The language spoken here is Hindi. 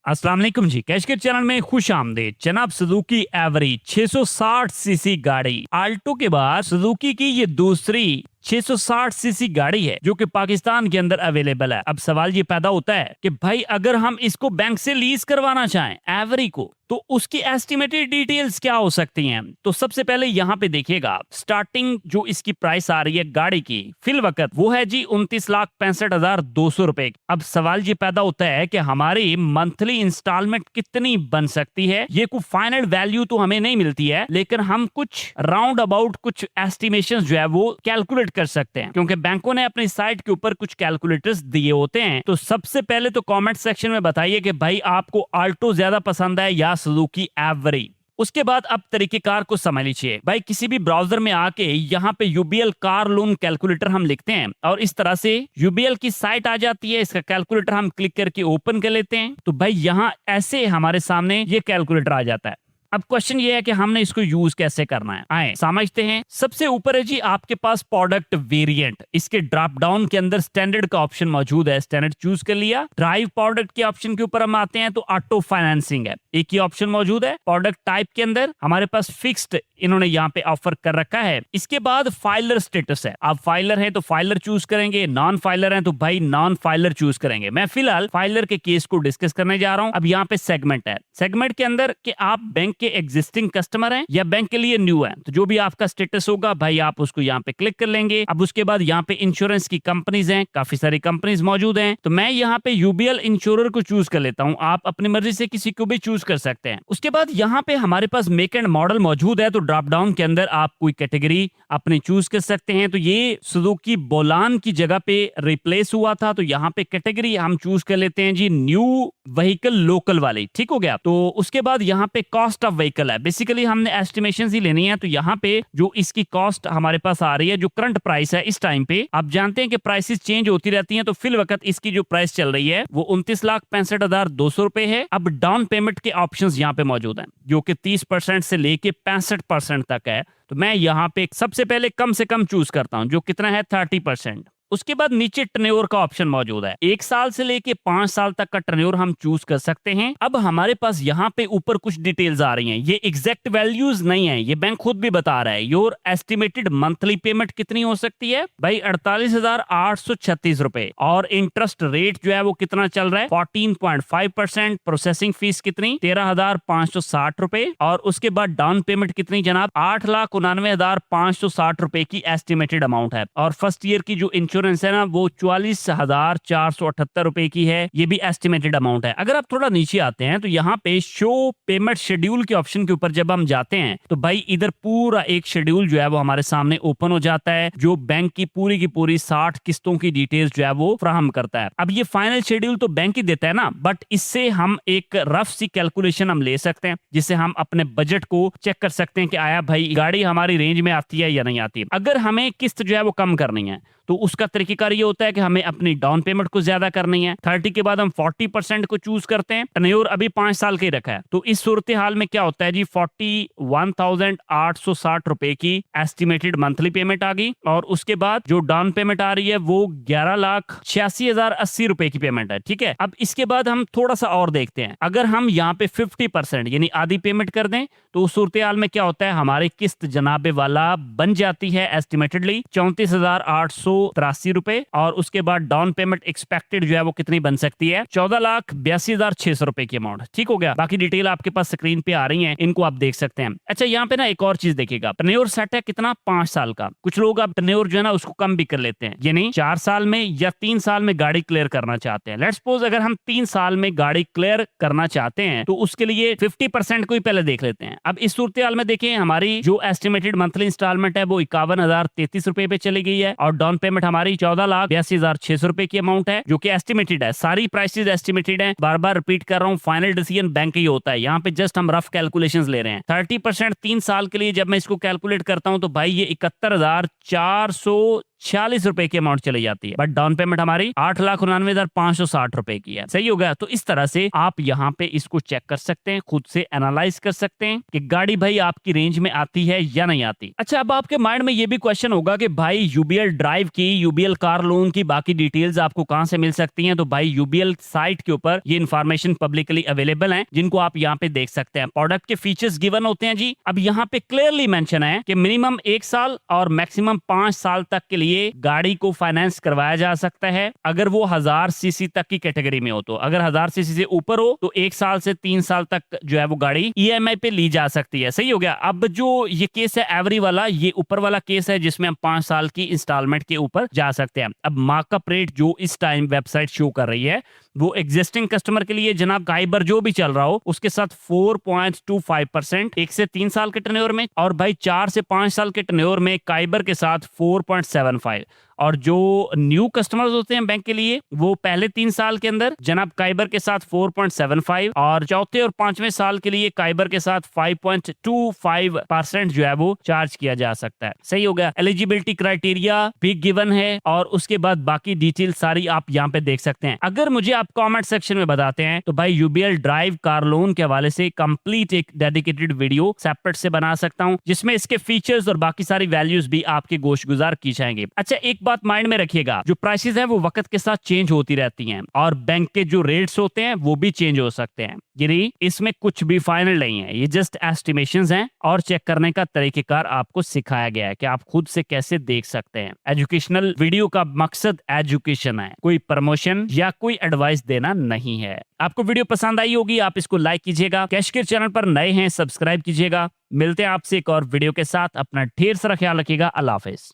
अस्सलाम वालेकुम जी, कैश के चैनल में खुश आमदीद। जनाब सुजुकी एवरी 660 सीसी गाड़ी आल्टो के बाद सुजुकी की ये दूसरी 660 सीसी गाड़ी है जो कि पाकिस्तान के अंदर अवेलेबल है। अब सवाल ये पैदा होता है कि भाई अगर हम इसको बैंक से लीज करवाना चाहें एवरी को, तो उसकी एस्टिमेटेड डिटेल्स क्या हो सकती हैं? तो सबसे पहले यहाँ पे देखिएगा, स्टार्टिंग जो इसकी प्राइस आ रही है गाड़ी की फिल वक्त वो है जी 29,65,200 रुपए। अब सवाल ये पैदा होता है कि हमारी मंथली इंस्टॉलमेंट कितनी बन सकती है। ये कोई फाइनल वैल्यू तो हमें नहीं मिलती है, लेकिन हम कुछ राउंड अबाउट कुछ एस्टिमेशन जो है वो कैलकुलेट कर सकते हैं, क्योंकि बैंकों ने अपनी साइट के ऊपर कुछ कैलकुलेटर्स दिए होते हैं। तो सबसे पहले तो कमेंट सेक्शन में बताइए कि भाई आपको आल्टो ज्यादा पसंद है या सुजुकी एवरी। उसके बाद अब तरीकेकार को समझ लीजिए। भाई किसी भी ब्राउजर में आके यहाँ पे यूबीएल कार लोन कैलकुलेटर हम लिखते हैं और इस तरह से यूबीएल की साइट आ जाती है। इसका कैलकुलेटर हम क्लिक करके ओपन कर लेते हैं, तो भाई यहाँ ऐसे हमारे सामने ये कैलकुलेटर आ जाता है। अब क्वेश्चन ये है कि हमने इसको यूज कैसे करना है, आए समझते हैं। सबसे ऊपर है जी आपके पास प्रोडक्ट वेरिएंट। इसके ड्रॉप डाउन के अंदर स्टैंडर्ड का ऑप्शन मौजूद है, स्टैंडर्ड चूज कर लिया। ड्राइव प्रोडक्ट के ऑप्शन के ऊपर हम आते हैं तो ऑटो फाइनेंसिंग है, एक ही ऑप्शन मौजूद है। प्रोडक्ट टाइप के अंदर हमारे पास फिक्स्ड इन्होंने यहाँ पे ऑफर कर रखा है। इसके बाद फाइलर स्टेटस है, आप फाइलर हैं तो फाइलर चूज करेंगे, नॉन फाइलर हैं तो भाई नॉन फाइलर चूज करेंगे। मैं फिलहाल फाइलर के केस को डिस्कस करने जा रहा हूं। अब यहाँ पे सेगमेंट है, सेगमेंट के अंदर कि आप बैंक के एग्जिस्टिंग कस्टमर हैं या बैंक के लिए न्यू है, तो जो भी आपका स्टेटस होगा भाई आप उसको यहाँ पे क्लिक कर लेंगे। अब उसके बाद यहाँ पे इंश्योरेंस की कंपनीज हैं, काफी सारी कंपनीज मौजूद हैं, तो मैं यहाँ पे यूबीएल इंश्योरर को चूज कर लेता हूँ। आप अपनी मर्जी से किसी को भी चूज कर सकते हैं। उसके बाद यहाँ पे हमारे पास मेक एंड मॉडल मौजूद है, तो ड्रॉप डाउन के अंदर आप कोई कैटेगरी अपनी चूज कर सकते हैं। तो ये सुजुकी बोलान की जगह पे रिप्लेस हुआ था, तो यहाँ पे कैटेगरी हम चूज कर लेते हैं जी न्यू व्हीकल लोकल वाली, ठीक हो गया। तो उसके बाद यहाँ पे कॉस्ट ऑफ व्हीकल है, बेसिकली हमने एस्टिमेशन ही लेनी है। तो यहाँ पे जो इसकी कॉस्ट हमारे पास आ रही है, जो करंट प्राइस है इस टाइम पे, आप जानते हैं कि प्राइसेस चेंज होती रहती हैं, तो फिल वक्त इसकी जो प्राइस चल रही है वो 29,65,200 रुपए है। अब डाउन पेमेंट के ऑप्शंस यहाँ पे मौजूद हैं, जो कि 30% से लेके 65% तक है। तो मैं यहाँ पे सबसे पहले कम से कम चूज करता हूँ, जो कितना है 30%। उसके बाद नीचे टर्नओवर का ऑप्शन मौजूद है, 1 साल से लेके 5 साल तक का टर्नओवर हम चूज कर सकते हैं। अब हमारे पास यहाँ पे ऊपर कुछ डिटेल्स आ रही हैं, ये एग्जैक्ट वैल्यूज नहीं है, ये बैंक खुद भी बता रहा है। योर एस्टिमेटेड मंथली पेमेंट कितनी हो सकती है भाई 48,836 रुपए, और इंटरेस्ट रेट जो है वो कितना चल रहा है 14.5%। प्रोसेसिंग फीस कितनी 13,560 रुपए, और उसके बाद डाउन पेमेंट कितनी जनाब 8,99,560 रुपए की एस्टिमेटेड अमाउंट है। और फर्स्ट ईयर की जो इंश्योरेंस है ना वो 44,478 रुपए की है, ये भी एस्टिमेटेड अमाउंट है। अगर आप थोड़ा नीचे आते हैं तो यहाँ पे शो पेमेंट शेड्यूल के ऑप्शन के ऊपर जब हम जाते हैं तो भाई इधर पूरा एक शेड्यूल जो है वो हमारे सामने ओपन हो जाता है, जो बैंक की पूरी 60 किस्तों की डिटेल्स जो है वो फ्राहम करता है। अब ये फाइनल शेड्यूल तो बैंक ही देता है ना, बट इससे हम एक रफ सी कैलकुलेशन हम ले सकते हैं, जिससे हम अपने बजट को चेक कर सकते हैं कि आया भाई गाड़ी हमारी रेंज में आती है या नहीं आती। अगर हमें किस्त जो है वो कम करनी है तो उसका तरीकेकार ये होता है कि हमें अपनी डाउन पेमेंट को ज्यादा करनी है। 30 के बाद हम 40% को चूज करते हैं। टर्नओवर अभी 5 साल का ही रखा है, तो इस सूरत हाल में क्या होता है जी 41,860 रुपए की एस्टिमेटेड मंथली पेमेंट आ गई, और उसके बाद जो डाउन पेमेंट आ रही है वो 11,86,080 रुपए की पेमेंट है, ठीक है। अब इसके बाद हम थोड़ा सा और देखते हैं, अगर हम यहाँ पे 50% यानी आधी पेमेंट कर दें तो उस सूरत हाल में क्या होता है, हमारी किस्त जनाबे वाला बन जाती है एस्टिमेटेडली 34,883 रुपए, और उसके बाद डाउन पेमेंट एक्सपेक्टेड जो है वो कितनी बन सकती है 14,82,600 रुपए की अमाउंट, ठीक हो गया। बाकी डिटेल आपके पास स्क्रीन पे आ रही है, इनको आप देख सकते हैं। अच्छा यहाँ पे ना एक और चीज देखिएगा, टर्नओवर सेट है कितना 5 साल का। कुछ लोग अब टर्नओवर जो है ना उसको कम भी कर लेते हैं, यानी 4 साल में या 3 साल में गाड़ी क्लियर करना चाहते हैं। लेट्स सपोज अगर हम 3 साल में गाड़ी क्लियर करना चाहते हैं तो उसके लिए 50% को ही पहले देख लेते हैं। अब इस सूरत हाल में देखें, हमारी जो एस्टिमेटेड मंथली इंस्टॉलमेंट है वो 51,033 रुपए पे चली गई है, और डाउन पेमेंट हमारी 14,82,600 रुपए की अमाउंट है, जो कि एस्टिमेटेड है। सारी प्राइसेस एस्टिमेटेड है, बार बार रिपीट कर रहा हूँ, फाइनल डिसीजन बैंक ही होता है। यहाँ पे जस्ट हम रफ कैलकुलेशंस ले रहे हैं। 30% 3 साल के लिए जब मैं इसको कैलकुलेट करता हूँ तो भाई ये 71,400 ₹46 की अमाउंट चली जाती है, बट डाउन पेमेंट हमारी 8,99,560 की है। सही हो गया। तो इस तरह से आप यहाँ पे इसको चेक कर सकते हैं, खुद से एनालाइज कर सकते हैं कि गाड़ी भाई आपकी रेंज में आती है या नहीं आती। अच्छा, अब आपके माइंड में ये भी क्वेश्चन होगा कि भाई यूबीएल ड्राइव की, यूबीएल कार लोन की बाकी डिटेल्स आपको कहां से मिल सकती हैं? तो भाई यूबीएल साइट के ऊपर ये इन्फॉर्मेशन पब्लिकली अवेलेबल है, जिनको आप यहाँ पे देख सकते हैं। प्रोडक्ट के फीचर्स गिवन होते हैं जी। अब यहाँ पे क्लियरली मेंशन है कि मिनिमम 1 साल और मैक्सिमम 5 साल तक के लिए गाड़ी को फाइनेंस करवाया जा सकता है, अगर वो 1000 सीसी तक की कैटेगरी में हो। तो अगर 1000 सीसी से ऊपर हो तो 1 साल से 3 साल तक जो है वो गाड़ी ईएमआई पे ली जा सकती है। सही हो गया। अब जो ये केस है एवरी वाला, ये ऊपर वाला केस है जिसमें हम 5 साल की इंस्टॉलमेंट के ऊपर जा सकते हैं। अब मार्कअप रेट जो इस टाइम वेबसाइट शो कर रही है वो एग्जिस्टिंग कस्टमर के लिए जनाब काइबर जो भी चल रहा हो उसके साथ 4.25% 1 से 3 साल के टेन्योर में, और भाई 4 से 5 साल के टेन्योर में काइबर के साथ 4.75, और जो न्यू कस्टमर्स होते हैं बैंक के लिए वो पहले 3 साल के अंदर जनाब काइबर के साथ 4.75, और चौथे और 5वें साल के लिए काइबर के साथ 5.25% जो है वो चार्ज किया जा सकता है। सही हो गया। एलिजिबिलिटी क्राइटेरिया भी गिवन है, और उसके बाद बाकी डिटेल सारी आप यहाँ पे देख सकते हैं। अगर मुझे आप कमेंट सेक्शन में बताते हैं तो भाई यूबीएल ड्राइव कार लोन के हवाले से कंप्लीट एक डेडिकेटेड वीडियो सेपरेट से बना सकता हूं, जिसमें इसके फीचर्स और बाकी सारी वैल्यूज भी आपके गोश्तगुजार की जाएंगे। अच्छा, एक बात माइंड में रखिएगा, जो प्राइसेस हैं वो वक्त के साथ चेंज होती रहती हैं, और बैंक के जो रेट्स होते हैं वो भी चेंज हो सकते हैं। यानी इसमें कुछ भी फाइनल नहीं है, ये जस्ट एस्टिमेशंस हैं, और चेक करने का तरीकेकार आपको सिखाया गया है कि आप खुद से कैसे देख सकते हैं। एजुकेशनल वीडियो का मकसद एजुकेशन है, कोई प्रमोशन या कोई एडवाइस देना नहीं है। आपको वीडियो पसंद आई होगी, आप इसको लाइक कीजिएगा। कैशकिर चैनल पर नए हैं, सब्सक्राइब कीजिएगा। मिलते हैं आपसे एक और वीडियो के साथ। अपना ढेर सारा ख्याल रखिएगा। अल्लाह हाफिज।